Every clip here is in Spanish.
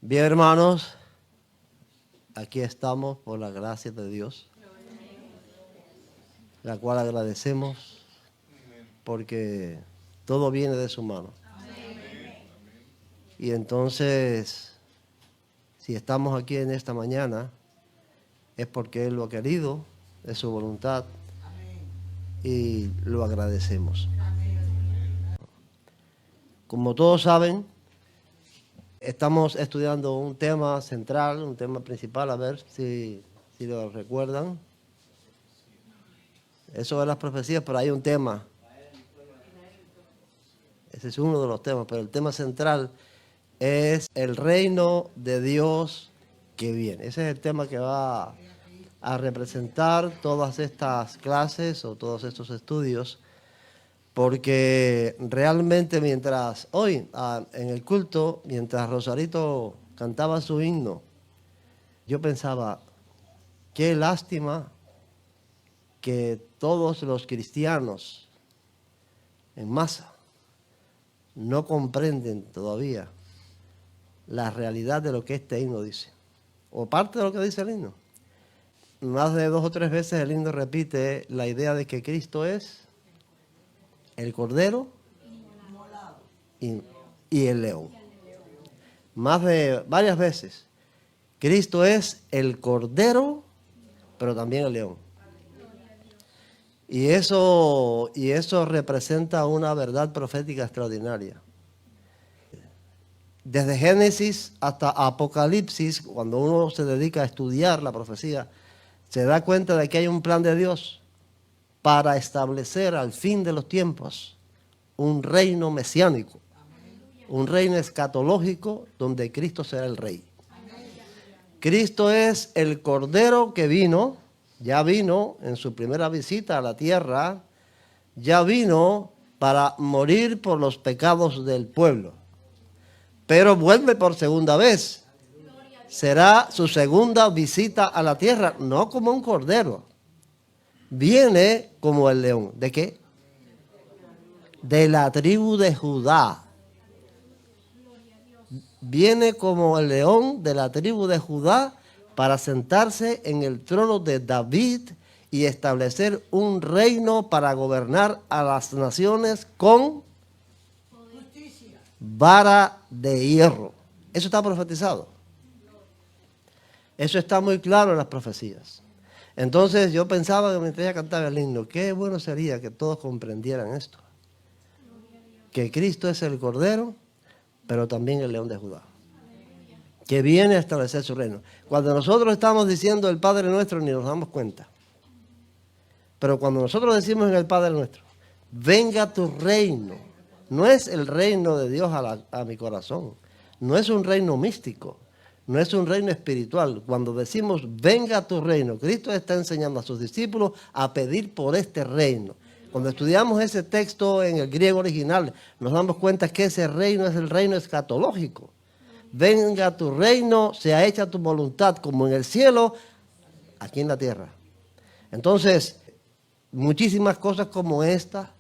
Bien, hermanos, aquí estamos por la gracia de Dios, la cual agradecemos porque todo viene de su mano. Y entonces, si estamos aquí en esta mañana, es porque Él lo ha querido, es su voluntad, y lo agradecemos. Como todos saben, estamos estudiando un tema central, un tema principal, a ver si lo recuerdan. Eso de las profecías, pero hay un tema. Ese es uno de los temas, pero el tema central es el reino de Dios que viene. Ese es el tema que va a representar todas estas clases o todos estos estudios, porque realmente mientras hoy en el culto, mientras Rosarito cantaba su himno, yo pensaba, qué lástima que todos los cristianos en masa no comprenden todavía la realidad de lo que este himno dice, o parte de lo que dice el himno. Más de 2 o 3 veces el himno repite la idea de que Cristo es el Cordero y el León. Varias veces. Cristo es el Cordero, pero también el León. Y eso representa una verdad profética extraordinaria. Desde Génesis hasta Apocalipsis, cuando uno se dedica a estudiar la profecía, se da cuenta de que hay un plan de Dios para establecer al fin de los tiempos un reino mesiánico, un reino escatológico donde Cristo será el rey. Cristo es el Cordero que vino, ya vino en su primera visita a la tierra, ya vino para morir por los pecados del pueblo. Pero vuelve por segunda vez. Será su segunda visita a la tierra, no como un cordero. Viene como el león. ¿De qué? De la tribu de Judá. Viene como el león de la tribu de Judá para sentarse en el trono de David y establecer un reino para gobernar a las naciones con vara de hierro. Eso está profetizado. Eso está muy claro en las profecías. Entonces yo pensaba que mientras ella cantaba el himno, qué bueno sería que todos comprendieran esto. Que Cristo es el Cordero, pero también el León de Judá, que viene a establecer su reino. Cuando nosotros estamos diciendo el Padre Nuestro, ni nos damos cuenta. Pero cuando nosotros decimos en el Padre Nuestro, venga tu reino, no es el reino de Dios a mi corazón, no es un reino místico, no es un reino espiritual. Cuando decimos venga tu reino, Cristo está enseñando a sus discípulos a pedir por este reino. Cuando estudiamos ese texto en el griego original, nos damos cuenta que ese reino es el reino escatológico. Venga tu reino, sea hecha tu voluntad como en el cielo, aquí en la tierra. Entonces, muchísimas cosas como esta,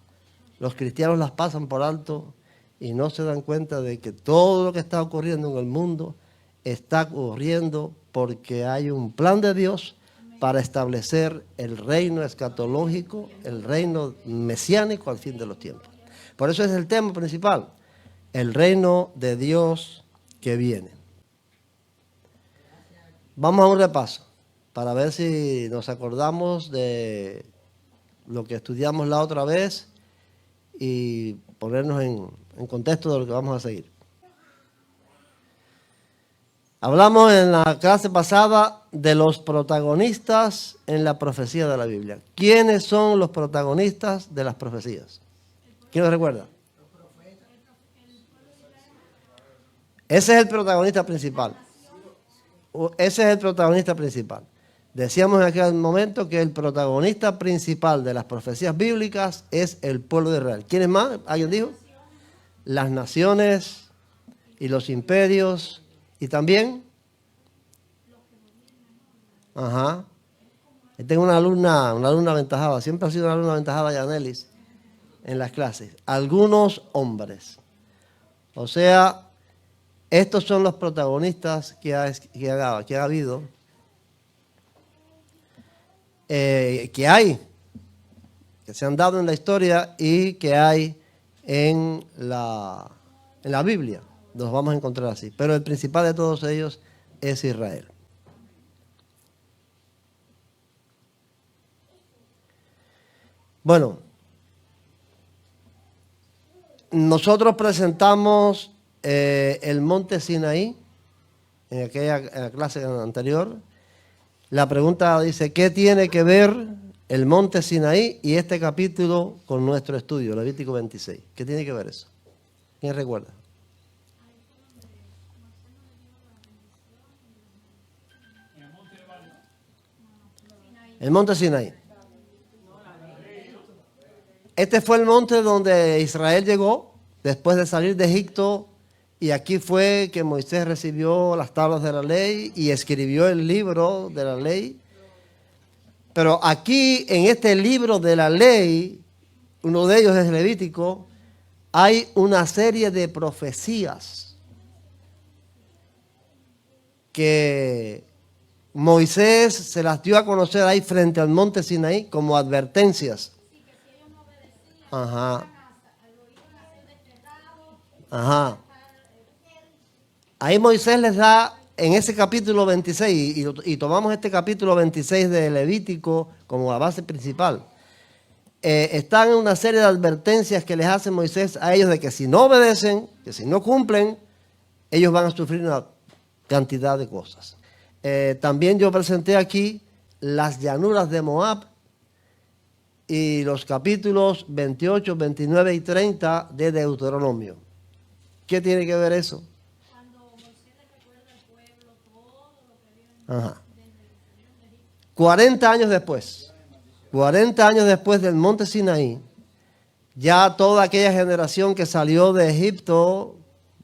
los cristianos las pasan por alto y no se dan cuenta de que todo lo que está ocurriendo en el mundo está ocurriendo porque hay un plan de Dios para establecer el reino escatológico, el reino mesiánico al fin de los tiempos. Por eso es el tema principal, el reino de Dios que viene. Vamos a un repaso para ver si nos acordamos de lo que estudiamos la otra vez y ponernos en contexto de lo que vamos a seguir. Hablamos en la clase pasada de los protagonistas en la profecía de la Biblia. ¿Quiénes son los protagonistas de las profecías? ¿Quién lo recuerda? Ese es el protagonista principal. Ese es el protagonista principal. Decíamos en aquel momento que el protagonista principal de las profecías bíblicas es el pueblo de Israel. ¿Quiénes más? ¿Alguien dijo? Las naciones y los imperios y también. Ajá. Tengo una alumna aventajada. Siempre ha sido una alumna aventajada, Yanelis, en las clases. Algunos hombres. O sea, Estos son los protagonistas que ha habido, que hay, que se han dado en la historia y que hay en la Biblia. Los vamos a encontrar así. Pero el principal de todos ellos es Israel. Bueno, nosotros presentamos el monte Sinaí en la clase anterior. La pregunta dice, ¿qué tiene que ver el monte Sinaí y este capítulo con nuestro estudio, Levítico 26? ¿Qué tiene que ver eso? ¿Quién recuerda? El monte Sinaí. Este fue el monte donde Israel llegó después de salir de Egipto, y aquí fue que Moisés recibió las tablas de la ley y escribió el libro de la ley. Pero aquí, en este libro de la ley, uno de ellos es Levítico, hay una serie de profecías que Moisés se las dio a conocer ahí frente al monte Sinaí como advertencias. Ajá. Ajá. Ahí Moisés les da en ese capítulo 26, y tomamos este capítulo 26 de Levítico como la base principal. Están una serie de advertencias que les hace Moisés a ellos de que si no obedecen, que si no cumplen, ellos van a sufrir una cantidad de cosas. También yo presenté aquí las llanuras de Moab y los capítulos 28, 29 y 30 de Deuteronomio. ¿Qué tiene que ver eso? Cuando Moisés le recuerda al pueblo todo lo que viven. Ajá. 40 años después del monte Sinaí, ya toda aquella generación que salió de Egipto,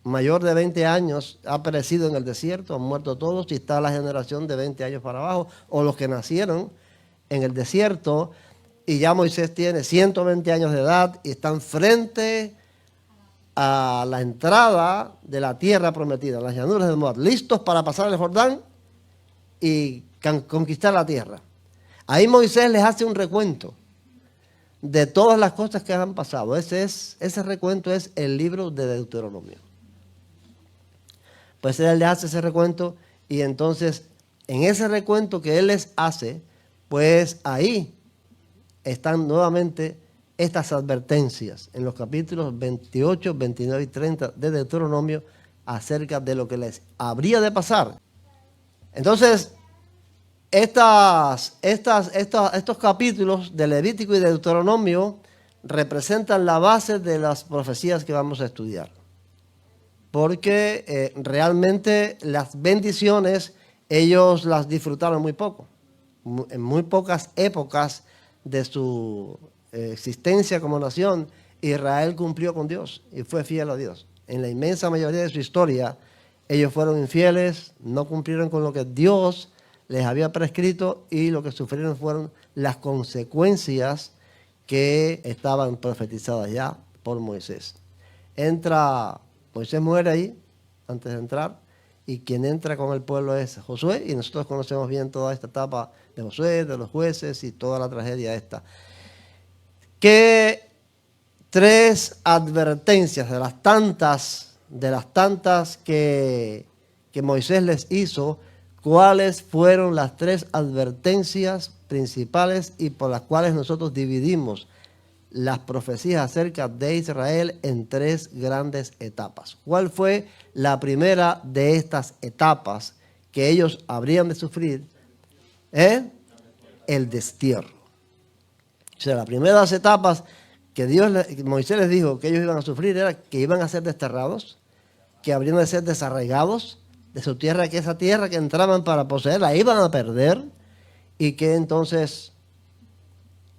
mayor de 20 años, ha perecido en el desierto, han muerto todos, y está la generación de 20 años para abajo, o los que nacieron en el desierto. Y ya Moisés tiene 120 años de edad y están frente a la entrada de la tierra prometida, las llanuras de Moab, listos para pasar el Jordán y conquistar la tierra. Ahí Moisés les hace un recuento de todas las cosas que han pasado. Ese recuento es el libro de Deuteronomio. Pues él les hace ese recuento, y entonces en ese recuento que él les hace, pues ahí están nuevamente estas advertencias en los capítulos 28, 29 y 30 de Deuteronomio acerca de lo que les habría de pasar. Entonces, estos capítulos de Levítico y de Deuteronomio representan la base de las profecías que vamos a estudiar. Porque realmente las bendiciones ellos las disfrutaron muy poco. En muy pocas épocas de su existencia como nación, Israel cumplió con Dios y fue fiel a Dios. En la inmensa mayoría de su historia, ellos fueron infieles, no cumplieron con lo que Dios les había prescrito, y lo que sufrieron fueron las consecuencias que estaban profetizadas ya por Moisés. Moisés muere ahí antes de entrar, y quien entra con el pueblo es Josué, y nosotros conocemos bien toda esta etapa de Josué, de los jueces y toda la tragedia esta. ¿Qué tres advertencias de las tantas que Moisés les hizo, cuáles fueron las tres advertencias principales y por las cuales nosotros dividimos las profecías acerca de Israel en tres grandes etapas? ¿Cuál fue la primera de estas etapas que ellos habrían de sufrir? El destierro. O sea, la primera de las etapas que Moisés les dijo que ellos iban a sufrir era que iban a ser desterrados, que habrían de ser desarraigados de su tierra, que esa tierra que entraban para poseer la iban a perder, y que entonces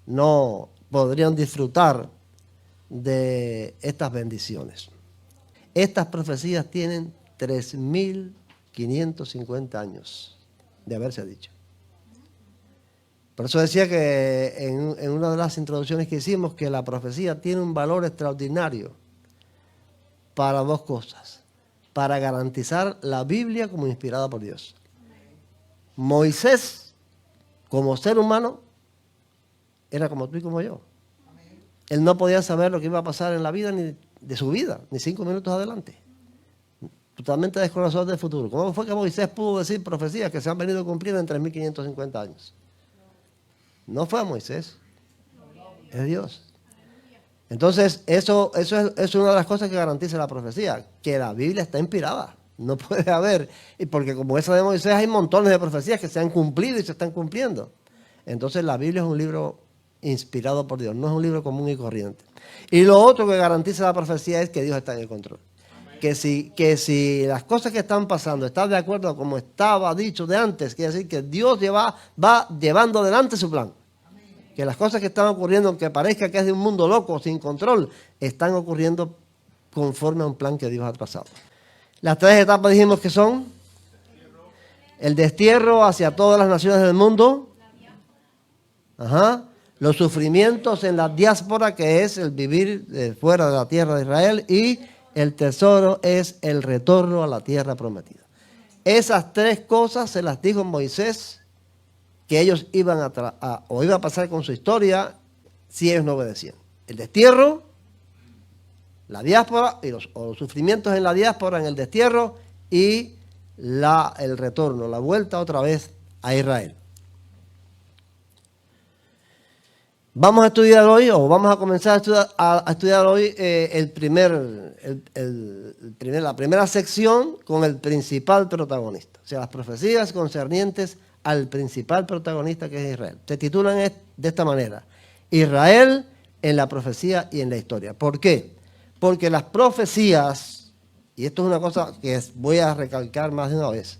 no podrían disfrutar de estas bendiciones. Estas profecías tienen 3.550 años de haberse dicho. Por eso decía que en una de las introducciones que hicimos que la profecía tiene un valor extraordinario para dos cosas. para garantizar la Biblia como inspirada por Dios. Moisés, como ser humano, era como tú y como yo. Él no podía saber lo que iba a pasar en la vida ni de su vida, ni 5 minutos adelante. Totalmente desconocedor del futuro. ¿Cómo fue que Moisés pudo decir profecías que se han venido cumpliendo en 3.550 años? No fue a Moisés, es Dios. Entonces, eso es una de las cosas que garantiza la profecía, que la Biblia está inspirada. No puede haber, y porque como esa de Moisés hay montones de profecías que se han cumplido y se están cumpliendo. Entonces la Biblia es un libro inspirado por Dios, no es un libro común y corriente. Y lo otro que garantiza la profecía es que Dios está en el control. Que si las cosas que están pasando están de acuerdo a como estaba dicho de antes, quiere decir que Dios va llevando adelante su plan. Que las cosas que están ocurriendo, aunque parezca que es de un mundo loco, sin control, están ocurriendo conforme a un plan que Dios ha trazado. Las 3 etapas dijimos que son el destierro hacia todas las naciones del mundo, los sufrimientos en la diáspora, que es el vivir fuera de la tierra de Israel, y el tesoro es el retorno a la tierra prometida. Esas 3 cosas se las dijo Moisés que ellos iban iba a pasar con su historia si ellos no obedecían. El destierro, la diáspora, y los sufrimientos en la diáspora, en el destierro, y el retorno, la vuelta otra vez a Israel. Vamos a estudiar hoy, o vamos a comenzar a estudiar hoy la primera sección con el principal protagonista. O sea, las profecías concernientes al principal protagonista, que es Israel. Se titulan de esta manera: Israel en la profecía y en la historia. ¿Por qué? Porque las profecías, y esto es una cosa que voy a recalcar más de una vez,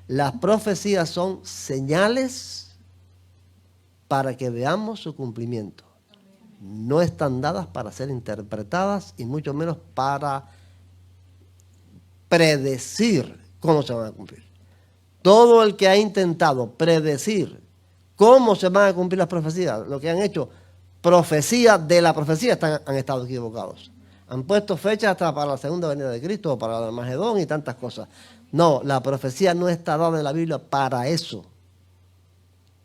las profecías son señales para que veamos su cumplimiento. No están dadas para ser interpretadas y mucho menos para predecir cómo se van a cumplir. Todo el que ha intentado predecir cómo se van a cumplir las profecías, lo que han hecho profecía de la profecía, han estado equivocados. Han puesto fechas hasta para la segunda venida de Cristo o para el Armagedón y tantas cosas. No, la profecía no está dada en la Biblia para eso.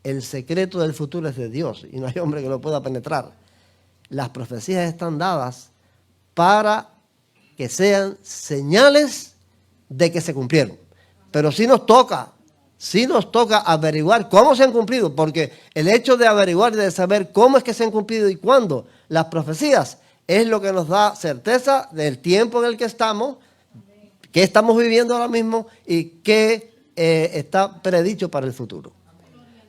El secreto del futuro es de Dios y no hay hombre que lo pueda penetrar. Las profecías están dadas para que sean señales de que se cumplieron. Pero sí nos toca averiguar cómo se han cumplido, porque el hecho de averiguar y de saber cómo es que se han cumplido y cuándo las profecías es lo que nos da certeza del tiempo en el que estamos viviendo ahora mismo y qué está predicho para el futuro.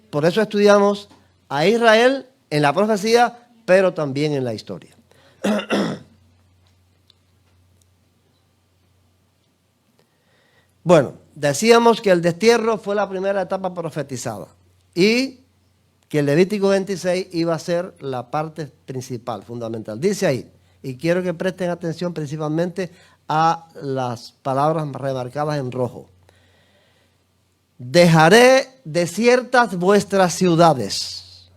Por eso estudiamos a Israel en la profecía, pero también en la historia. Bueno, decíamos que el destierro fue la primera etapa profetizada y que el Levítico 26 iba a ser la parte principal, fundamental. Dice ahí, y quiero que presten atención principalmente a las palabras remarcadas en rojo. Dejaré desiertas vuestras ciudades,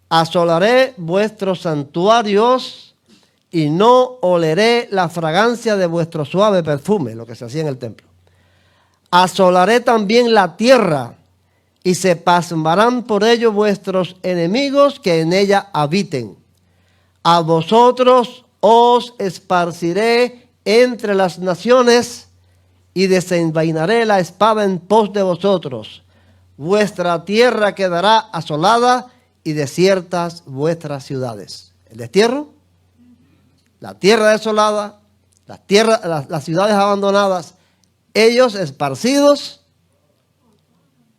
asolaré vuestros santuarios y no oleré la fragancia de vuestro suave perfume, lo que se hacía en el templo. Asolaré también la tierra y se pasmarán por ello vuestros enemigos que en ella habiten. A vosotros os esparciré entre las naciones y desenvainaré la espada en pos de vosotros. Vuestra tierra quedará asolada y desiertas vuestras ciudades. El destierro, la tierra desolada, las ciudades abandonadas, ellos esparcidos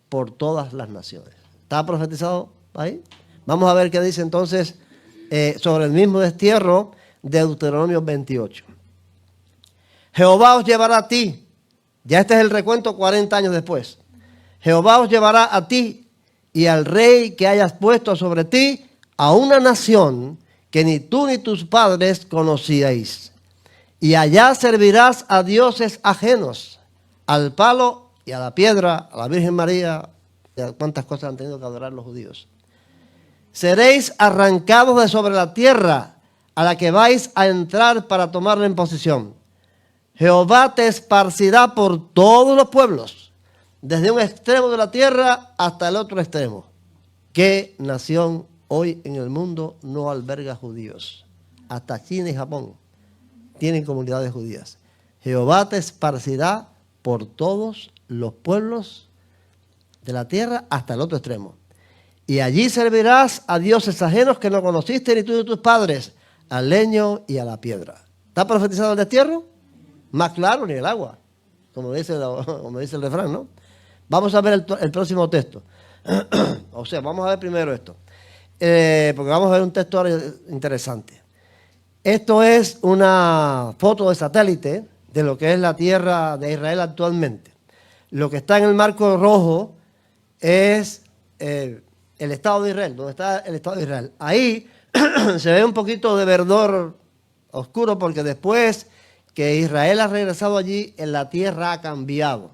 por todas las naciones. ¿Está profetizado ahí? Vamos a ver qué dice entonces sobre el mismo destierro de Deuteronomio 28. Jehová os llevará a ti. Ya este es el recuento 40 años después. Jehová os llevará a ti y al rey que hayas puesto sobre ti a una nación que ni tú ni tus padres conocíais. Y allá servirás a dioses ajenos, al palo y a la piedra, a la Virgen María, y a cuántas cosas han tenido que adorar los judíos. Seréis arrancados de sobre la tierra a la que vais a entrar para tomarla en posesión. Jehová te esparcirá por todos los pueblos, desde un extremo de la tierra hasta el otro extremo. ¿Qué nación hoy en el mundo no alberga judíos? Hasta China y Japón tienen comunidades judías. Jehová te esparcirá por todos los pueblos de la tierra hasta el otro extremo. Y allí servirás a dioses ajenos que no conociste ni tú ni tus padres, al leño y a la piedra. ¿Está profetizado el destierro? Más claro ni el agua, como dice el refrán, ¿no? Vamos a ver el próximo texto. O sea, vamos a ver primero esto, porque vamos a ver un texto interesante. Esto es una foto de satélite de lo que es la tierra de Israel actualmente. Lo que está en el marco rojo es el Estado de Israel, donde está el Estado de Israel. Ahí se ve un poquito de verdor oscuro porque después que Israel ha regresado allí, en la tierra ha cambiado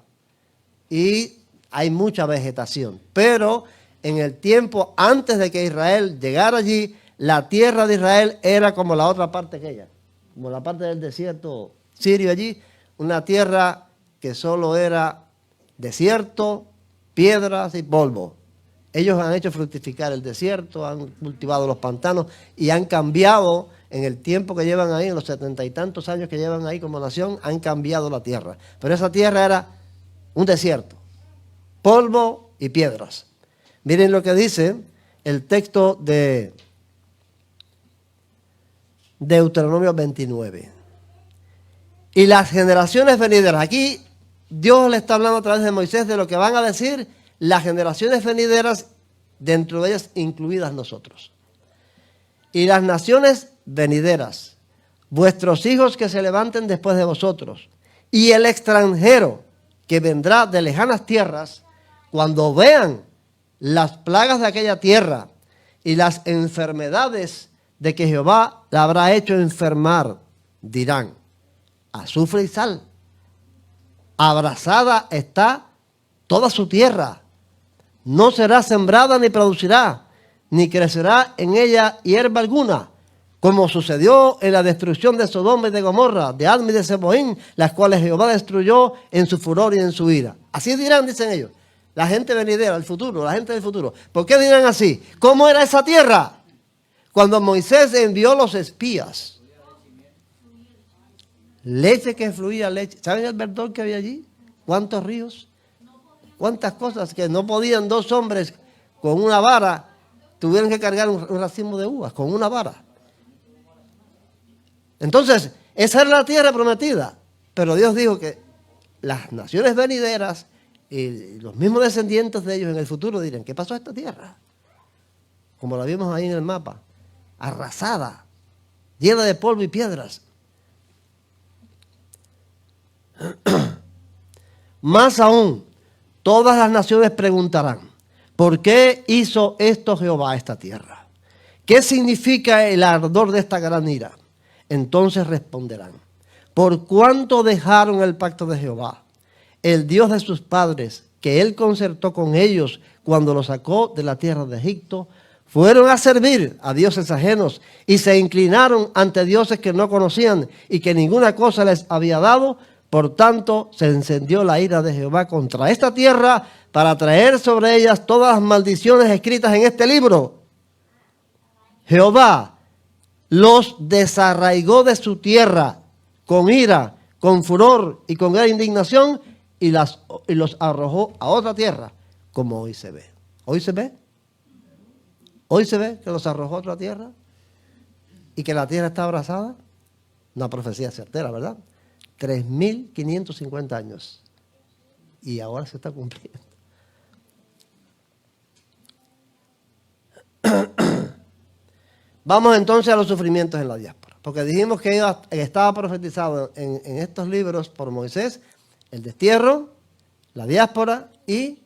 y hay mucha vegetación. Pero en el tiempo antes de que Israel llegara allí, la tierra de Israel era como la otra parte que ella, como la parte del desierto sirio allí, una tierra que solo era desierto, piedras y polvo. Ellos han hecho fructificar el desierto, han cultivado los pantanos y han cambiado en el tiempo que llevan ahí, en los 70 y tantos años que llevan ahí como nación, han cambiado la tierra. Pero esa tierra era un desierto, polvo y piedras. Miren lo que dice el texto de Deuteronomio 29. Y las generaciones venideras. Aquí Dios le está hablando a través de Moisés de lo que van a decir las generaciones venideras, dentro de ellas incluidas nosotros. Y las naciones venideras, vuestros hijos que se levanten después de vosotros, y el extranjero que vendrá de lejanas tierras, cuando vean las plagas de aquella tierra y las enfermedades de que Jehová la habrá hecho enfermar, dirán: azufre y sal, abrasada está toda su tierra, no será sembrada ni producirá, ni crecerá en ella hierba alguna, como sucedió en la destrucción de Sodoma y de Gomorra, de Adma y de Seboín, las cuales Jehová destruyó en su furor y en su ira. Así dirán, dicen ellos, la gente venidera, el futuro, la gente del futuro. ¿Por qué dirán así? ¿Cómo era esa tierra? Cuando Moisés envió los espías, leche que fluía, leche. ¿Saben el verdor que había allí? ¿Cuántos ríos? ¿Cuántas cosas que no podían dos hombres con una vara? Tuvieron que cargar un racimo de uvas con una vara. Entonces, esa era la tierra prometida. Pero Dios dijo que las naciones venideras y los mismos descendientes de ellos en el futuro dirán: ¿qué pasó a esta tierra? Como la vimos ahí en el mapa, arrasada, llena de polvo y piedras. Más aún, todas las naciones preguntarán: ¿por qué hizo esto Jehová a esta tierra? ¿Qué significa el ardor de esta gran ira? Entonces responderán: por cuanto dejaron el pacto de Jehová, el Dios de sus padres, que él concertó con ellos cuando los sacó de la tierra de Egipto, fueron a servir a dioses ajenos y se inclinaron ante dioses que no conocían y que ninguna cosa les había dado. Por tanto, se encendió la ira de Jehová contra esta tierra para traer sobre ellas todas las maldiciones escritas en este libro. Jehová los desarraigó de su tierra con ira, con furor y con gran indignación y los arrojó a otra tierra, como hoy se ve. ¿Hoy se ve? ¿Hoy se ve que los arrojó a otra tierra y que la tierra está abrazada? Una profecía certera, ¿verdad? 3.550 años. Y ahora se está cumpliendo. Vamos entonces a los sufrimientos en la diáspora. Porque dijimos que estaba profetizado en estos libros por Moisés el destierro, la diáspora y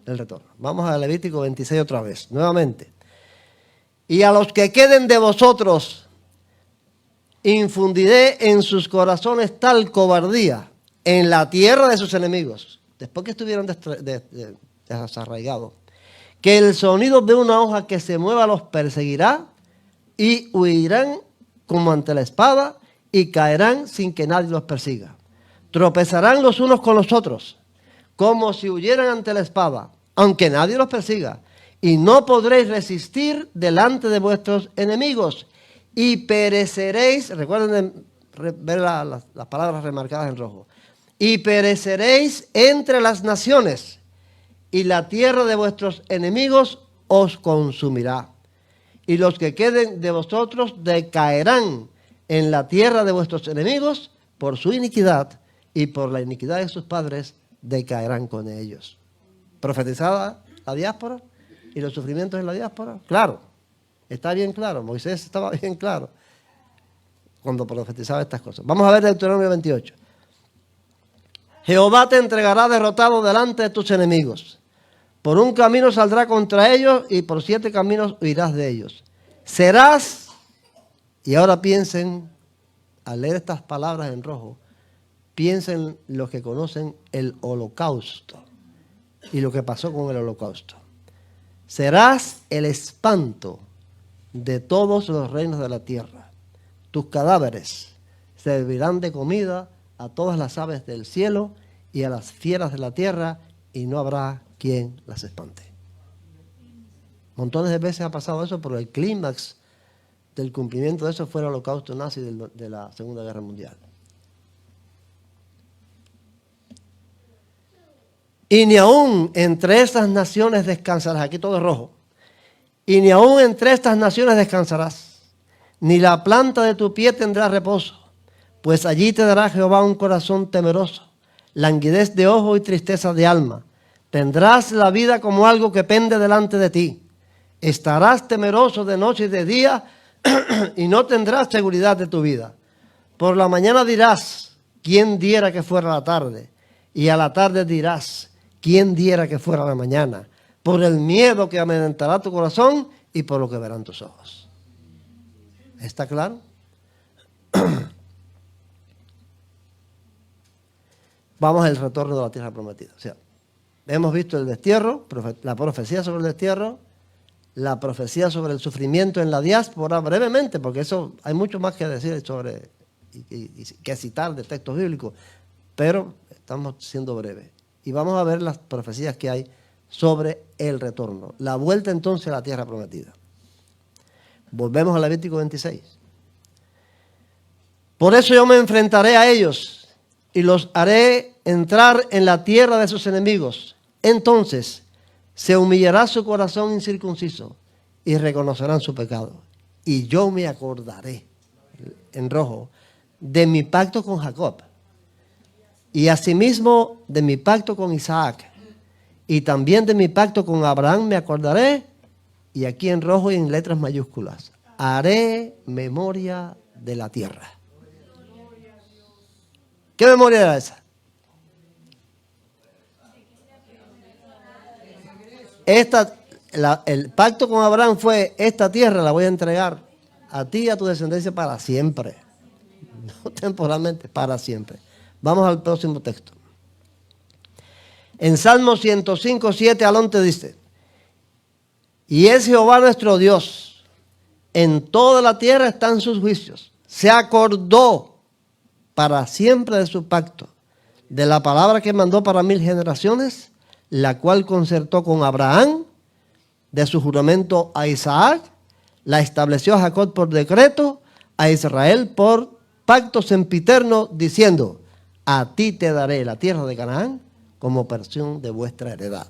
el retorno. Vamos a Levítico 26 otra vez, nuevamente. Y a los que queden de vosotros infundiré en sus corazones tal cobardía en la tierra de sus enemigos, después que estuvieron desarraigados, que el sonido de una hoja que se mueva los perseguirá y huirán como ante la espada y caerán sin que nadie los persiga. Tropezarán los unos con los otros, como si huyeran ante la espada, aunque nadie los persiga. Y no podréis resistir delante de vuestros enemigos. Y pereceréis, recuerden ver las palabras remarcadas en rojo. Y pereceréis entre las naciones, y la tierra de vuestros enemigos os consumirá. Y los que queden de vosotros decaerán en la tierra de vuestros enemigos por su iniquidad, y por la iniquidad de sus padres decaerán con ellos. ¿Profetizada la diáspora y los sufrimientos en la diáspora? Claro, está bien claro. Moisés estaba bien claro cuando profetizaba estas cosas. Vamos a ver Deuteronomio 28. Jehová te entregará derrotado delante de tus enemigos. Por un camino saldrá contra ellos y por 7 caminos huirás de ellos. Serás, y ahora piensen, al leer estas palabras en rojo, piensen los que conocen el holocausto y lo que pasó con el holocausto. Serás el espanto de todos los reinos de la tierra. Tus cadáveres servirán de comida a todas las aves del cielo y a las fieras de la tierra, y no habrá quien las espante. Montones de veces ha pasado eso, pero el clímax del cumplimiento de eso fue el holocausto nazi de la Segunda Guerra Mundial. Y ni aún entre estas naciones descansarás. Aquí todo es rojo. Y ni aún entre estas naciones descansarás, ni la planta de tu pie tendrá reposo, pues allí te dará Jehová un corazón temeroso, languidez de ojo y tristeza de alma. Tendrás la vida como algo que pende delante de ti. Estarás temeroso de noche y de día y no tendrás seguridad de tu vida. Por la mañana dirás, ¿quién diera que fuera la tarde? Y a la tarde dirás, ¿quién diera que fuera la mañana? Por el miedo que amedrentará tu corazón y por lo que verán tus ojos. ¿Está claro? Vamos al retorno de la tierra prometida. O sea, hemos visto el destierro, la profecía sobre el destierro, la profecía sobre el sufrimiento en la diáspora, brevemente, porque eso hay mucho más que decir sobre y que citar de textos bíblicos, pero estamos siendo breves. Y vamos a ver las profecías que hay sobre el retorno. La vuelta entonces a la tierra prometida. Volvemos a Levítico 26. Por eso yo me enfrentaré a ellos y los haré entrar en la tierra de sus enemigos. Entonces se humillará su corazón incircunciso y reconocerán su pecado. Y yo me acordaré, en rojo, de mi pacto con Jacob. Y asimismo de mi pacto con Isaac. Y también de mi pacto con Abraham me acordaré. Y aquí en rojo y en letras mayúsculas. Haré memoria de la tierra. ¿Qué memoria era esa? El pacto con Abraham fue: esta tierra la voy a entregar a ti y a tu descendencia para siempre. No temporalmente, para siempre. Vamos al próximo texto. En Salmo 105, 7 al 11 dice: y es Jehová nuestro Dios, en toda la tierra están sus juicios. Se acordó para siempre de su pacto, de la palabra que mandó para 1000 generaciones, la cual concertó con Abraham, de su juramento a Isaac, la estableció a Jacob por decreto, a Israel por pacto sempiterno, diciendo: a ti te daré la tierra de Canaán como porción de vuestra heredad.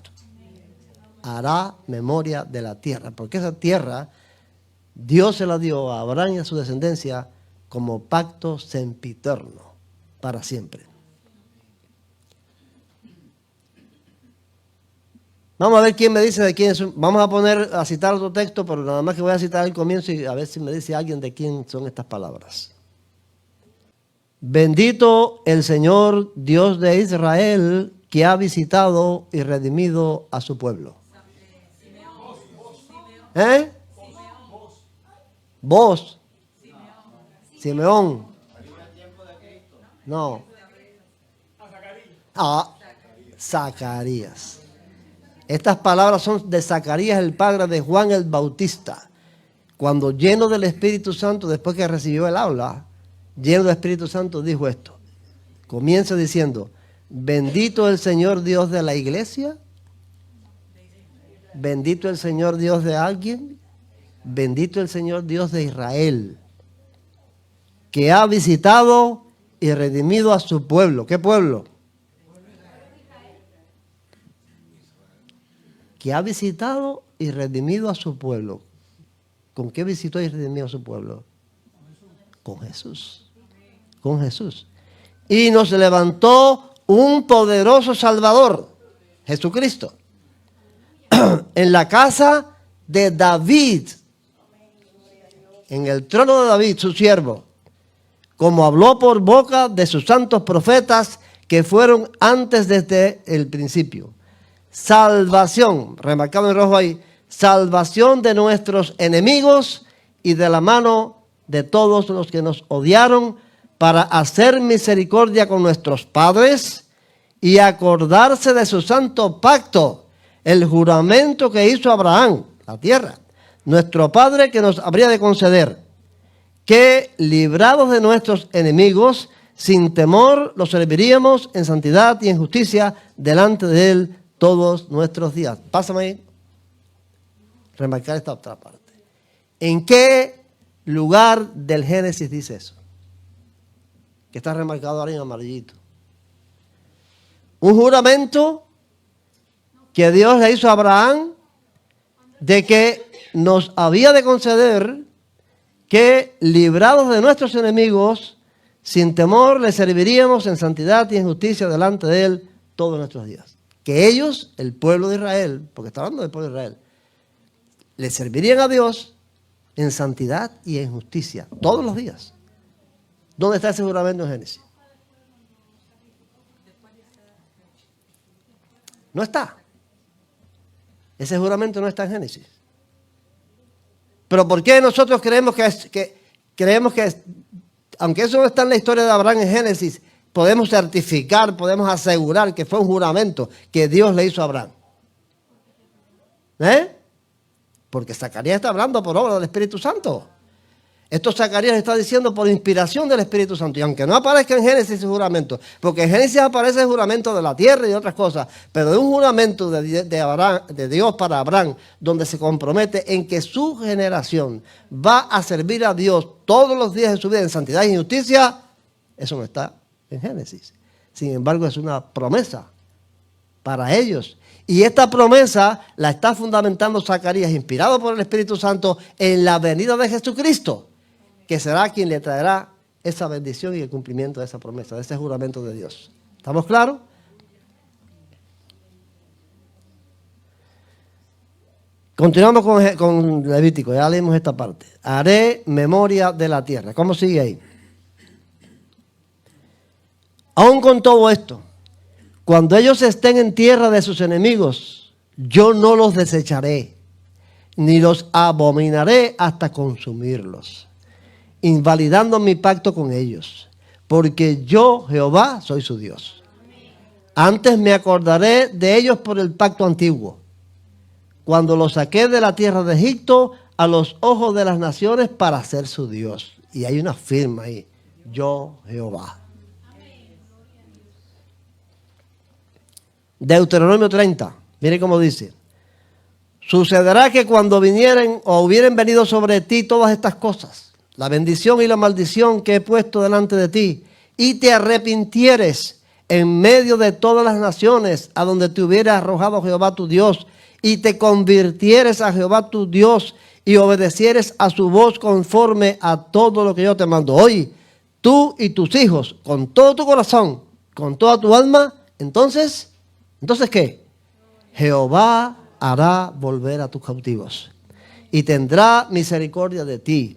Hará memoria de la tierra, porque esa tierra Dios se la dio a Abraham y a su descendencia como pacto sempiterno, para siempre. Vamos a ver quién me dice de quién son. Vamos a citar otro texto, pero nada más que voy a citar el comienzo y a ver si me dice alguien de quién son estas palabras. Bendito el Señor Dios de Israel, que ha visitado y redimido a su pueblo. ¿Eh? Vos. Simeón. No. Zacarías. Estas palabras son de Zacarías, el padre de Juan el Bautista. Cuando lleno del Espíritu Santo, después que recibió el habla, lleno del Espíritu Santo, dijo esto: Comienza diciendo, bendito el Señor Dios de la iglesia, bendito el Señor Dios de alguien, bendito el Señor Dios de Israel, que ha visitado y redimido a su pueblo. ¿Qué pueblo? Que ha visitado y redimido a su pueblo. ¿Con qué visitó y redimió a su pueblo? Con Jesús. Con Jesús. Y nos levantó un poderoso Salvador, Jesucristo, en la casa de David, en el trono de David, su siervo, como habló por boca de sus santos profetas que fueron antes desde el principio. Salvación, remarcado en rojo ahí, salvación de nuestros enemigos y de la mano de todos los que nos odiaron, para hacer misericordia con nuestros padres y acordarse de su santo pacto, el juramento que hizo Abraham, la tierra, nuestro padre, que nos habría de conceder, que librados de nuestros enemigos, sin temor los serviríamos en santidad y en justicia delante de él todos nuestros días. Pásame ahí. Remarcar esta otra parte. ¿En qué lugar del Génesis dice eso? Que está remarcado ahora en amarillito. Un juramento que Dios le hizo a Abraham de que nos había de conceder que, librados de nuestros enemigos, sin temor le serviríamos en santidad y en justicia delante de él todos nuestros días. Que ellos, el pueblo de Israel, porque está hablando del pueblo de Israel, le servirían a Dios en santidad y en justicia todos los días. ¿Dónde está ese juramento en Génesis? No está. Ese juramento no está en Génesis. Pero ¿por qué nosotros creemos que aunque eso no está en la historia de Abraham en Génesis, podemos certificar, podemos asegurar que fue un juramento que Dios le hizo a Abraham? Porque Zacarías está hablando por obra del Espíritu Santo. Esto Zacarías está diciendo por inspiración del Espíritu Santo. Y aunque no aparezca en Génesis ese juramento, porque en Génesis aparece el juramento de la tierra y de otras cosas, pero de un juramento de Dios para Abraham, donde se compromete en que su generación va a servir a Dios todos los días de su vida en santidad y justicia, eso no está en Génesis. Sin embargo, es una promesa para ellos. Y esta promesa la está fundamentando Zacarías, inspirado por el Espíritu Santo, en la venida de Jesucristo, que será quien le traerá esa bendición y el cumplimiento de esa promesa, de ese juramento de Dios. ¿Estamos claros? Continuamos con Levítico, ya leímos esta parte. Haré memoria de la tierra. ¿Cómo sigue ahí? Aún con todo esto, cuando ellos estén en tierra de sus enemigos, yo no los desecharé, ni los abominaré hasta consumirlos, invalidando mi pacto con ellos, porque yo, Jehová, soy su Dios. Antes me acordaré de ellos por el pacto antiguo, cuando los saqué de la tierra de Egipto a los ojos de las naciones para ser su Dios. Y hay una firma ahí, yo, Jehová. Deuteronomio 30, mire cómo dice: sucederá que cuando vinieren o hubieren venido sobre ti todas estas cosas, la bendición y la maldición que he puesto delante de ti, y te arrepintieres en medio de todas las naciones a donde te hubiera arrojado Jehová tu Dios, y te convirtieres a Jehová tu Dios y obedecieres a su voz conforme a todo lo que yo te mando hoy, tú y tus hijos, con todo tu corazón, con toda tu alma, entonces ¿qué? Jehová hará volver a tus cautivos y tendrá misericordia de ti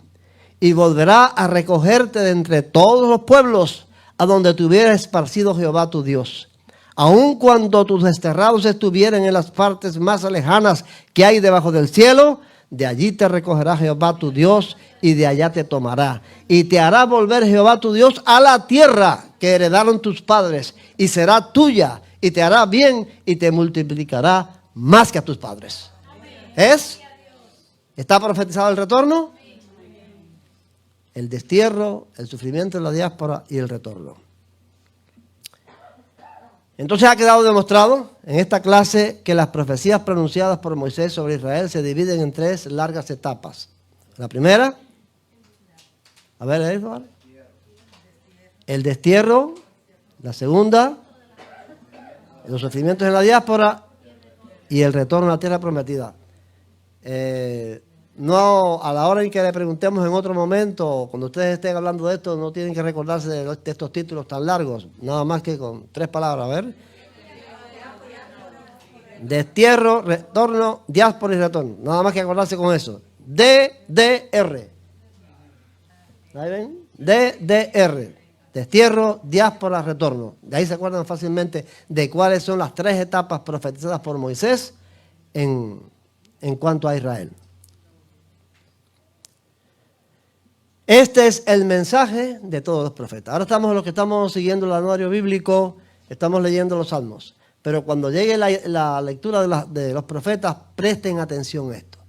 y volverá a recogerte de entre todos los pueblos a donde te hubiera esparcido Jehová tu Dios. Aun cuando tus desterrados estuvieren en las partes más lejanas que hay debajo del cielo, de allí te recogerá Jehová tu Dios y de allá te tomará. Y te hará volver Jehová tu Dios a la tierra que heredaron tus padres y será tuya. Y te hará bien y te multiplicará más que a tus padres. ¿Es? ¿Está profetizado el retorno? El destierro, el sufrimiento de la diáspora y el retorno. Entonces ha quedado demostrado en esta clase que las profecías pronunciadas por Moisés sobre Israel se dividen en 3 largas etapas. La primera, a ver, Eduardo, el destierro. La segunda, los sufrimientos en la diáspora y el retorno a la tierra prometida. No, a la hora en que le preguntemos en otro momento, cuando ustedes estén hablando de esto, no tienen que recordarse de estos títulos tan largos, nada más que con 3 palabras, a ver. Destierro, retorno, diáspora y retorno. Nada más que acordarse con eso. DDR. ¿Ahí ven? DDR. Destierro, diáspora, retorno. De ahí se acuerdan fácilmente de cuáles son las 3 etapas profetizadas por Moisés en cuanto a Israel. Este es el mensaje de todos los profetas. Ahora estamos los que estamos siguiendo el anuario bíblico, estamos leyendo los salmos. Pero cuando llegue la lectura de los profetas, presten atención a esto.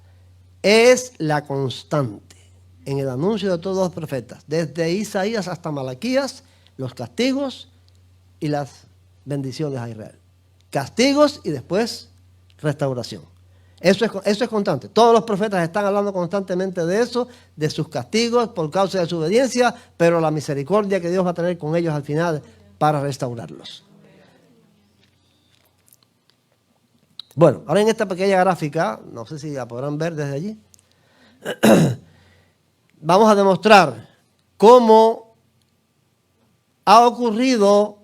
Es la constante en el anuncio de todos los profetas, desde Isaías hasta Malaquías, los castigos y las bendiciones a Israel. Castigos y después restauración. Eso es constante. Todos los profetas están hablando constantemente de eso, de sus castigos por causa de su obediencia, pero la misericordia que Dios va a tener con ellos al final para restaurarlos. Bueno, ahora en esta pequeña gráfica, no sé si la podrán ver desde allí, vamos a demostrar cómo ha ocurrido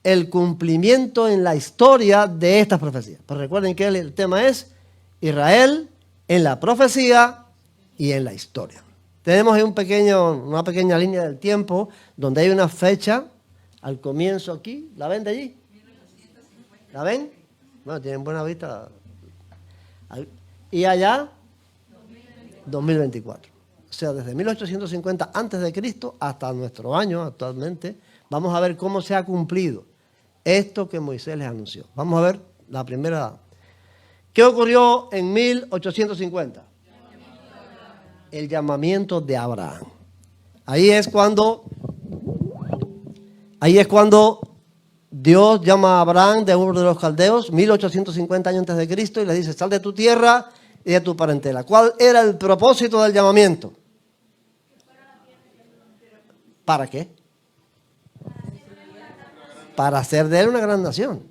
el cumplimiento en la historia de estas profecías. Pero recuerden que el tema es Israel en la profecía y en la historia. Tenemos ahí una pequeña línea del tiempo donde hay una fecha al comienzo aquí. ¿La ven de allí? ¿La ven? Bueno, tienen buena vista. Y allá, 2024. O sea, desde 1850 antes de Cristo hasta nuestro año actualmente, vamos a ver cómo se ha cumplido esto que Moisés les anunció. Vamos a ver la primera. ¿Qué ocurrió en 1850? El llamamiento de Abraham. Ahí es cuando Dios llama a Abraham de Ur de los Caldeos, 1850 años antes de Cristo, y le dice: sal de tu tierra y de tu parentela. ¿Cuál era el propósito del llamamiento? ¿Para qué? Para hacer de él una gran nación,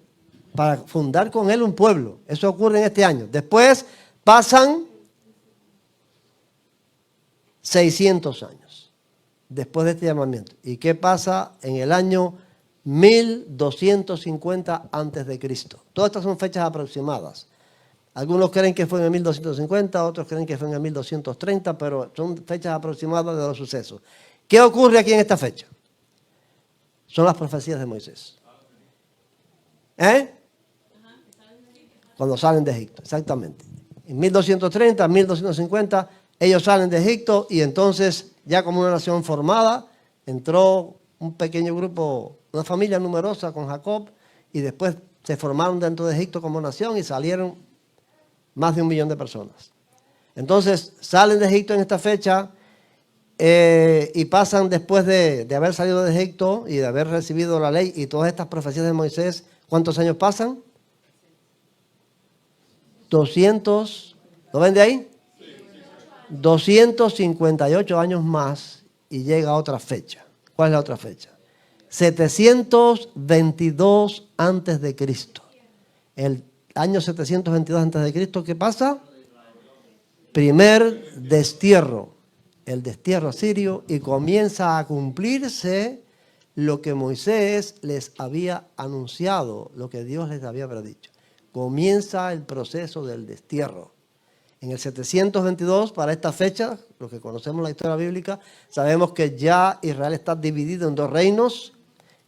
para fundar con él un pueblo. Eso ocurre en este año. Después pasan 600 años después de este llamamiento. ¿Y qué pasa en el año 1250 antes de Cristo? Todas estas son fechas aproximadas. Algunos creen que fue en el 1250, otros creen que fue en el 1230, pero son fechas aproximadas de los sucesos. ¿Qué ocurre aquí en esta fecha? Son las profecías de Moisés. Cuando salen de Egipto, exactamente. En 1230, 1250, ellos salen de Egipto y entonces, ya como una nación formada, entró un pequeño grupo, una familia numerosa con Jacob, y después se formaron dentro de Egipto como nación y salieron más de 1 millón de personas. Entonces, salen de Egipto en esta fecha y pasan después de haber salido de Egipto y de haber recibido la ley y todas estas profecías de Moisés. ¿Cuántos años pasan? 200, ¿lo ven de ahí? 258 años más y llega otra fecha. ¿Cuál es la otra fecha? 722 antes de Cristo. El año 722 antes de Cristo, ¿qué pasa? Primer destierro, el destierro asirio, y comienza a cumplirse lo que Moisés les había anunciado, lo que Dios les había predicho. Comienza el proceso del destierro. En el 722, para esta fecha, los que conocemos la historia bíblica, sabemos que ya Israel está dividido en 2 reinos,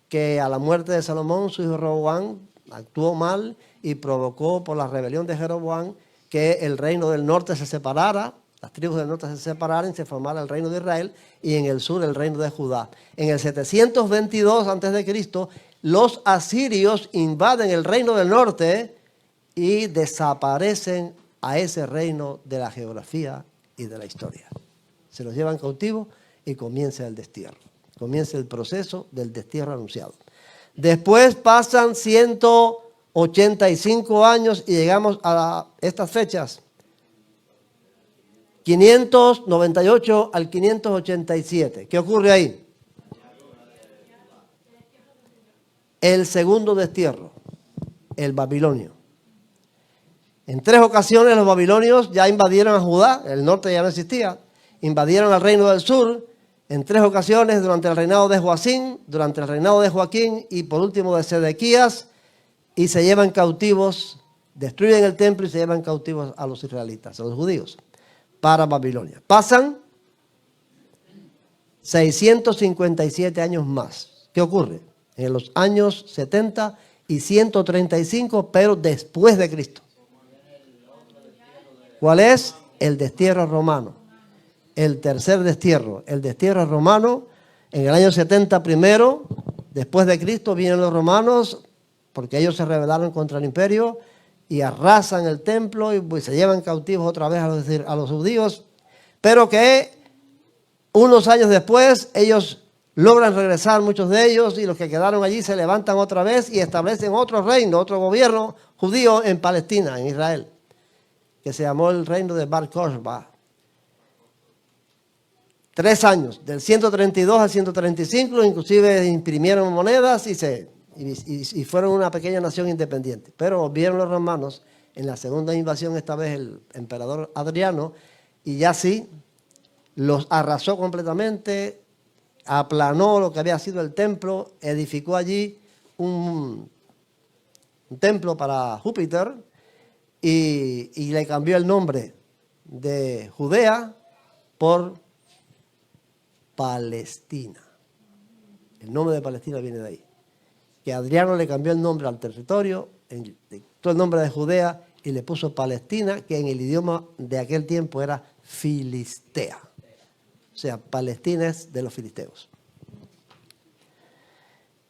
que a la muerte de Salomón, su hijo Roboam actuó mal y provocó por la rebelión de Jeroboam que el reino del norte se separara, las tribus del norte se separaran y se formara el reino de Israel, y en el sur el reino de Judá. En el 722 a.C., los asirios invaden el reino del norte y desaparecen a ese reino de la geografía y de la historia. Se los llevan cautivos y comienza el destierro. Comienza el proceso del destierro anunciado. Después pasan 185 años y llegamos a estas fechas. 598 al 587. ¿Qué ocurre ahí? El segundo destierro, el babilonio. En 3 ocasiones los babilonios ya invadieron a Judá, el norte ya no existía, invadieron al reino del sur, en 3 ocasiones durante el reinado de Joacín, durante el reinado de Joaquín y por último de Sedequías, y se llevan cautivos, destruyen el templo y se llevan cautivos a los israelitas, a los judíos, para Babilonia. Pasan 657 años más. ¿Qué ocurre? En los años 70 y 135, pero después de Cristo. ¿Cuál es? El destierro romano. El tercer destierro. El destierro romano, en el año 70 primero, después de Cristo, vienen los romanos, porque ellos se rebelaron contra el imperio y arrasan el templo y pues, se llevan cautivos otra vez a los judíos, pero que unos años después ellos logran regresar, muchos de ellos, y los que quedaron allí se levantan otra vez y establecen otro reino, otro gobierno judío en Palestina, en Israel, que se llamó el reino de Bar Kokhba. 3 años, del 132 al 135, inclusive imprimieron monedas y fueron una pequeña nación independiente. Pero volvieron los romanos en la segunda invasión, esta vez el emperador Adriano, y ya sí, los arrasó completamente, aplanó lo que había sido el templo, edificó allí un templo para Júpiter y le cambió el nombre de Judea por Palestina. El nombre de Palestina viene de ahí. Que Adriano le cambió el nombre al territorio, todo el nombre de Judea y le puso Palestina, que en el idioma de aquel tiempo era Filistea. O sea, Palestina es de los filisteos.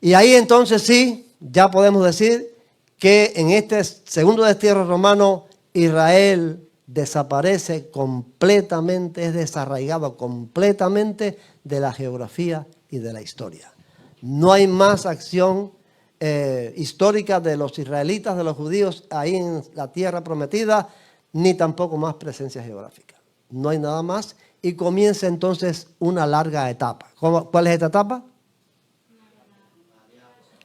Y ahí entonces sí, ya podemos decir que en este segundo destierro romano, Israel desaparece completamente, es desarraigado completamente de la geografía y de la historia. No hay más acción histórica de los israelitas, de los judíos ahí en la tierra prometida, ni tampoco más presencia geográfica. No hay nada más y comienza entonces una larga etapa. ¿Cuál es esta etapa?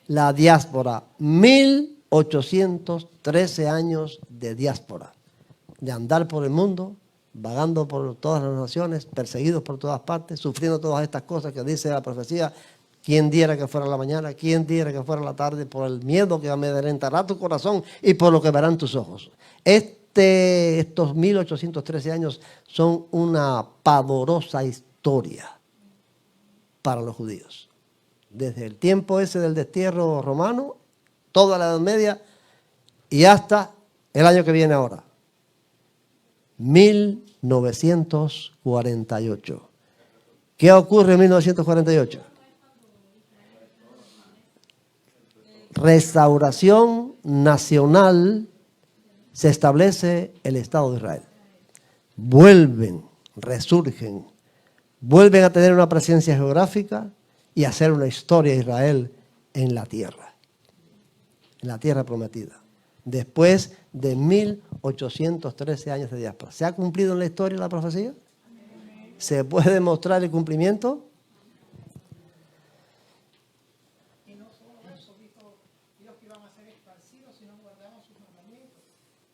La diáspora. 1813 años de diáspora. De andar por el mundo, vagando por todas las naciones, perseguidos por todas partes, sufriendo todas estas cosas que dice la profecía. ¿Quién diera que fuera la mañana? ¿Quién diera que fuera la tarde? Por el miedo que amedrentará tu corazón y por lo que verán tus ojos. Estos 1813 años son una pavorosa historia para los judíos. Desde el tiempo ese del destierro romano, toda la Edad Media y hasta el año que viene ahora. 1948. ¿Qué ocurre en 1948? Restauración nacional, se establece el Estado de Israel. Vuelven, resurgen, vuelven a tener una presencia geográfica y a hacer una historia de Israel en la tierra prometida. Después de 1813 años de diáspora. ¿Se ha cumplido en la historia la profecía? ¿Se puede demostrar el cumplimiento? Y no solo eso, dijo Dios que iban a ser esparcidos si no guardaban sus mandamientos,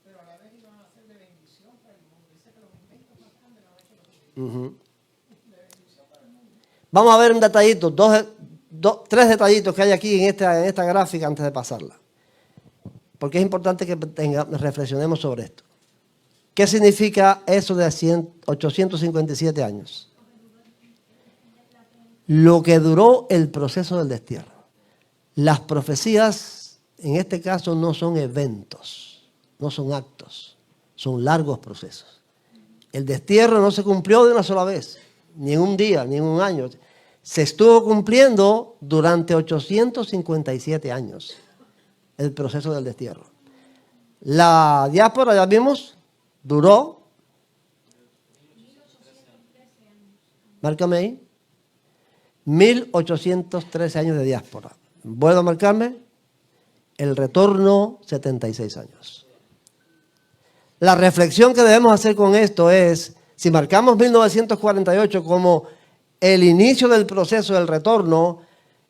pero a la vez iban a ser de bendición para el mundo. Dice que los inventos más grandes lo han hecho los judíos. Vamos a ver un detallito, 3 detallitos que hay aquí en esta gráfica antes de pasarla. Porque es importante que reflexionemos sobre esto. ¿Qué significa eso de 857 años? Lo que duró el proceso del destierro. Las profecías, en este caso, no son eventos, no son actos, son largos procesos. El destierro no se cumplió de una sola vez, ni en un día, ni en un año. Se estuvo cumpliendo durante 857 años el proceso del destierro. La diáspora, ya vimos, duró, márcame ahí, 1813 años de diáspora. vuelvo a marcarme, el retorno 76 años. La reflexión que debemos hacer con esto es, si marcamos 1948 como el inicio del proceso del retorno,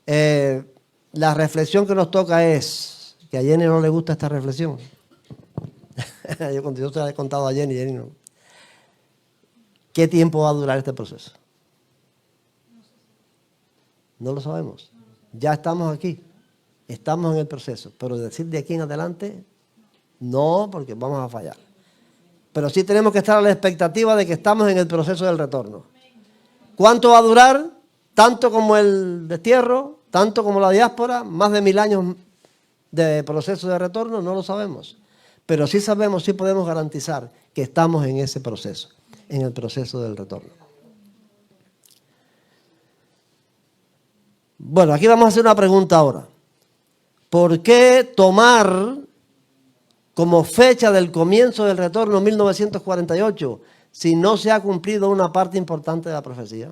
la reflexión que nos toca es, que a Jenny no le gusta esta reflexión. Yo se la he contado a Jenny, Jenny no. ¿Qué tiempo va a durar este proceso? No lo sabemos. Ya estamos aquí. Estamos en el proceso. Pero decir de aquí en adelante, no, porque vamos a fallar. Pero sí tenemos que estar a la expectativa de que estamos en el proceso del retorno. ¿Cuánto va a durar? Tanto como el destierro, tanto como la diáspora, más de 1000 años de proceso de retorno, no lo sabemos. Pero sí sabemos, sí podemos garantizar que estamos en ese proceso, en el proceso del retorno. Bueno, aquí vamos a hacer una pregunta ahora. ¿Por qué tomar como fecha del comienzo del retorno 1948 si no se ha cumplido una parte importante de la profecía?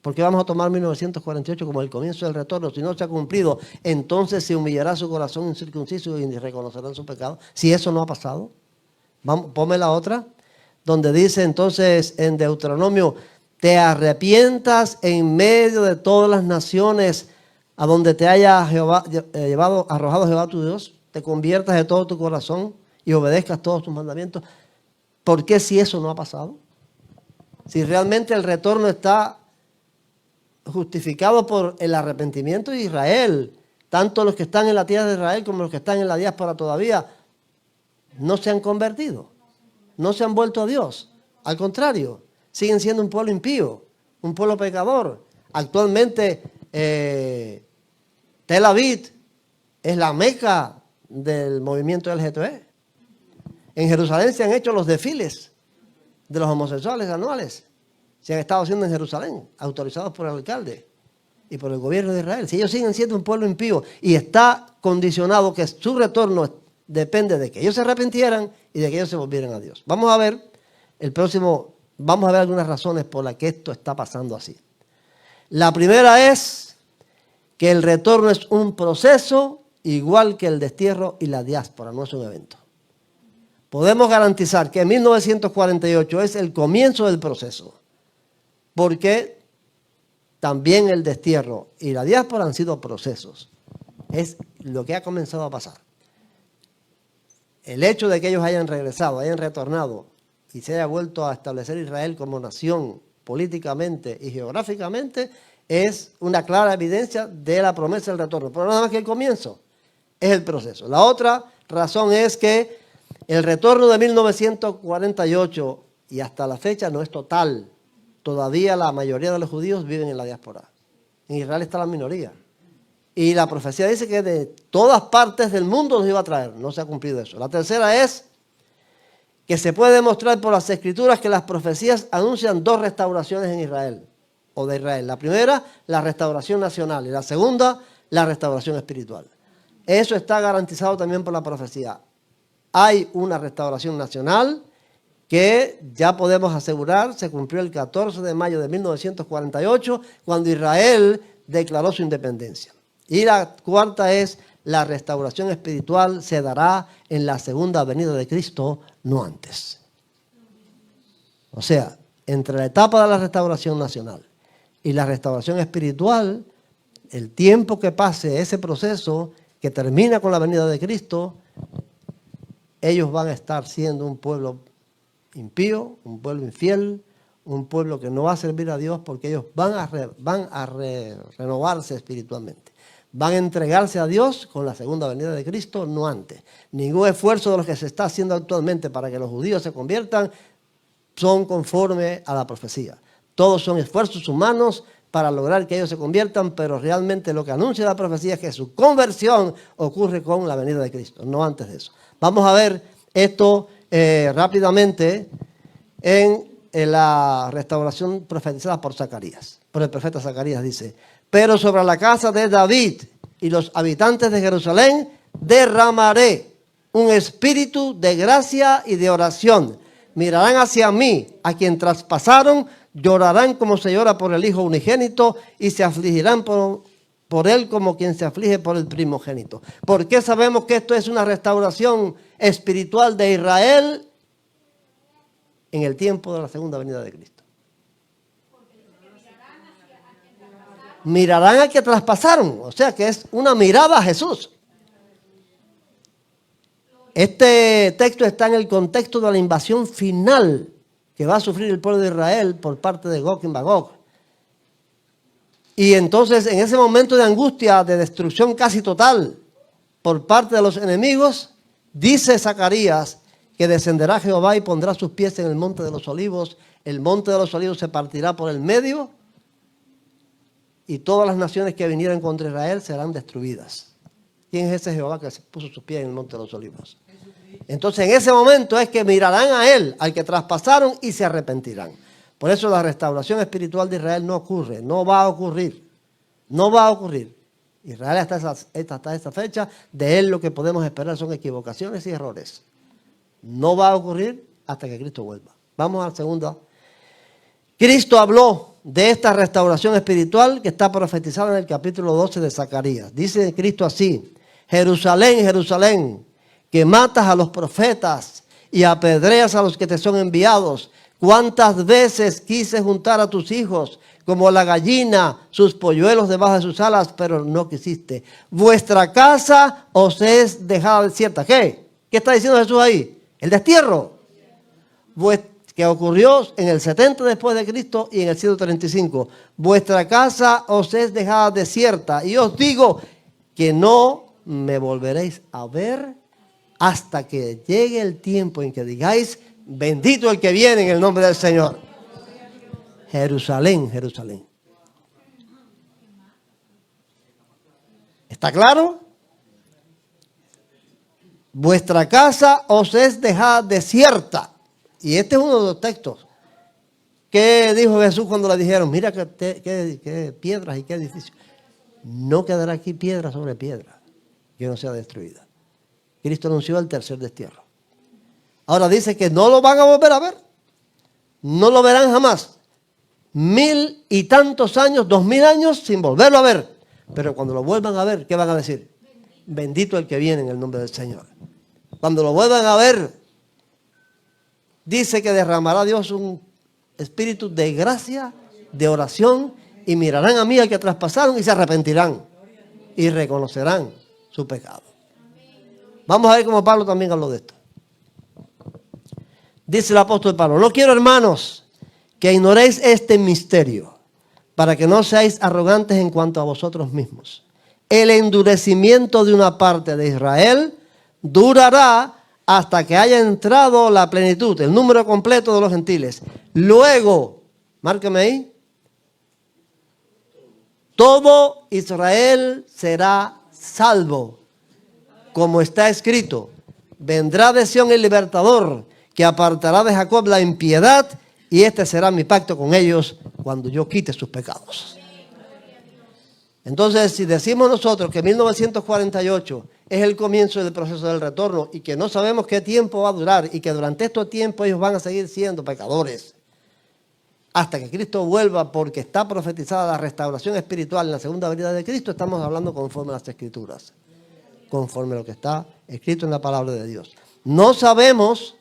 ¿Por qué vamos a tomar 1948 como el comienzo del retorno? Si no se ha cumplido, entonces se humillará su corazón incircunciso y reconocerán su pecado. Si eso no ha pasado, ponme la otra, donde dice entonces en Deuteronomio, te arrepientas en medio de todas las naciones a donde te haya arrojado Jehová tu Dios, te conviertas de todo tu corazón y obedezcas todos tus mandamientos. ¿Por qué si eso no ha pasado? Si realmente el retorno está justificado por el arrepentimiento de Israel, tanto los que están en la tierra de Israel como los que están en la diáspora todavía no se han convertido, no se han vuelto a Dios. Al contrario, siguen siendo un pueblo impío, un pueblo pecador. Actualmente Tel Aviv es la meca del movimiento LGTB. En Jerusalén se han hecho los desfiles de los homosexuales anuales. Se han estado haciendo en Jerusalén, autorizados por el alcalde y por el gobierno de Israel. Si ellos siguen siendo un pueblo impío y está condicionado que su retorno depende de que ellos se arrepintieran y de que ellos se volvieran a Dios. Vamos a ver vamos a ver algunas razones por las que esto está pasando así. La primera es que el retorno es un proceso igual que el destierro y la diáspora, no es un evento. Podemos garantizar que 1948 es el comienzo del proceso, porque también el destierro y la diáspora han sido procesos. Es lo que ha comenzado a pasar. El hecho de que ellos hayan regresado, hayan retornado y se haya vuelto a establecer Israel como nación políticamente y geográficamente es una clara evidencia de la promesa del retorno. Pero nada más que el comienzo es el proceso. La otra razón es que el retorno de 1948 y hasta la fecha no es total. Todavía la mayoría de los judíos viven en la diáspora. En Israel está la minoría. Y la profecía dice que de todas partes del mundo los iba a traer. No se ha cumplido eso. La tercera es que se puede demostrar por las Escrituras que las profecías anuncian dos restauraciones en Israel, o de Israel. La primera, la restauración nacional, y la segunda, la restauración espiritual. Eso está garantizado también por la profecía. Hay una restauración nacional que ya podemos asegurar se cumplió el 14 de mayo de 1948, cuando Israel declaró su independencia. Y la cuarta es la restauración espiritual se dará en la segunda venida de Cristo, no antes. O sea, entre la etapa de la restauración nacional y la restauración espiritual, el tiempo que pase ese proceso que termina con la venida de Cristo, ellos van a estar siendo un pueblo impío, un pueblo infiel, un pueblo que no va a servir a Dios porque ellos van a renovarse espiritualmente. Van a entregarse a Dios con la segunda venida de Cristo, no antes. Ningún esfuerzo de lo que se está haciendo actualmente para que los judíos se conviertan son conforme a la profecía. Todos son esfuerzos humanos para lograr que ellos se conviertan, pero realmente lo que anuncia la profecía es que su conversión ocurre con la venida de Cristo, no antes de eso. Vamos a ver esto rápidamente en la restauración profetizada por Zacarías. Por el profeta Zacarías dice: pero sobre la casa de David y los habitantes de Jerusalén derramaré un espíritu de gracia y de oración. Mirarán hacia mí, a quien traspasaron Llorarán como se llora por el hijo unigénito y se afligirán por él como quien se aflige por el primogénito. ¿Por qué sabemos que esto es una restauración espiritual de Israel en el tiempo de la segunda venida de Cristo? Mirarán al que traspasaron, o sea que es una mirada a Jesús. Este texto está en el contexto de la invasión final que va a sufrir el pueblo de Israel por parte de Gog y Magog. Y entonces en ese momento de angustia, de destrucción casi total por parte de los enemigos, dice Zacarías que descenderá Jehová y pondrá sus pies en el monte de los olivos. El monte de los olivos se partirá por el medio y todas las naciones que vinieran contra Israel serán destruidas. ¿Quién es ese Jehová que puso sus pies en el monte de los olivos? Entonces en ese momento es que mirarán a él, al que traspasaron, y se arrepentirán. Por eso la restauración espiritual de Israel no ocurre, no va a ocurrir. No va a ocurrir. Israel hasta esa fecha, de él lo que podemos esperar son equivocaciones y errores. No va a ocurrir hasta que Cristo vuelva. Vamos al segundo. Cristo habló de esta restauración espiritual que está profetizada en el capítulo 12 de Zacarías. Dice Cristo así: Jerusalén, Jerusalén, que matas a los profetas y apedreas a los que te son enviados. ¿Cuántas veces quise juntar a tus hijos como la gallina sus polluelos debajo de sus alas, pero no quisiste? Vuestra casa os es dejada desierta. ¿Qué? ¿Qué está diciendo Jesús ahí? El destierro. Que ocurrió en el 70 después de Cristo y en el 135. Vuestra casa os es dejada desierta. Y os digo que no me volveréis a ver hasta que llegue el tiempo en que digáis: bendito el que viene en el nombre del Señor. Jerusalén, Jerusalén. ¿Está claro? Vuestra casa os es dejada desierta. Y este es uno de los textos. ¿Qué dijo Jesús cuando le dijeron: mira qué piedras y qué edificios? No quedará aquí piedra sobre piedra que no sea destruida. Cristo anunció el tercer destierro. Ahora dice que no lo van a volver a ver. No lo verán jamás. 1000 y tantos años, 2000 años sin volverlo a ver. Pero cuando lo vuelvan a ver, ¿qué van a decir? Bendito el que viene en el nombre del Señor. Cuando lo vuelvan a ver, dice que derramará Dios un espíritu de gracia, de oración, y mirarán a mí al que traspasaron y se arrepentirán y reconocerán su pecado. Vamos a ver cómo Pablo también habló de esto. Dice el apóstol Pablo: no quiero, hermanos, que ignoréis este misterio, para que no seáis arrogantes en cuanto a vosotros mismos. El endurecimiento de una parte de Israel durará hasta que haya entrado la plenitud, el número completo de los gentiles. Luego, márqueme ahí, todo Israel será salvo, como está escrito: vendrá de Sión el libertador, que apartará de Jacob la impiedad, y este será mi pacto con ellos cuando yo quite sus pecados. Entonces, si decimos nosotros que 1948 es el comienzo del proceso del retorno y que no sabemos qué tiempo va a durar y que durante este tiempo ellos van a seguir siendo pecadores hasta que Cristo vuelva, porque está profetizada la restauración espiritual en la segunda venida de Cristo, estamos hablando conforme a las Escrituras, conforme a lo que está escrito en la palabra de Dios. No sabemos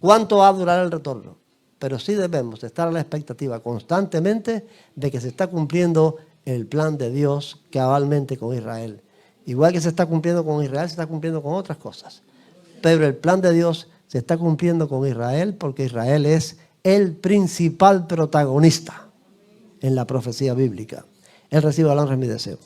cuánto va a durar el retorno, pero sí debemos estar a la expectativa constantemente de que se está cumpliendo el plan de Dios cabalmente con Israel. Igual que se está cumpliendo con Israel, se está cumpliendo con otras cosas. Pero el plan de Dios se está cumpliendo con Israel porque Israel es el principal protagonista en la profecía bíblica. Él recibe la honra, es mi deseo.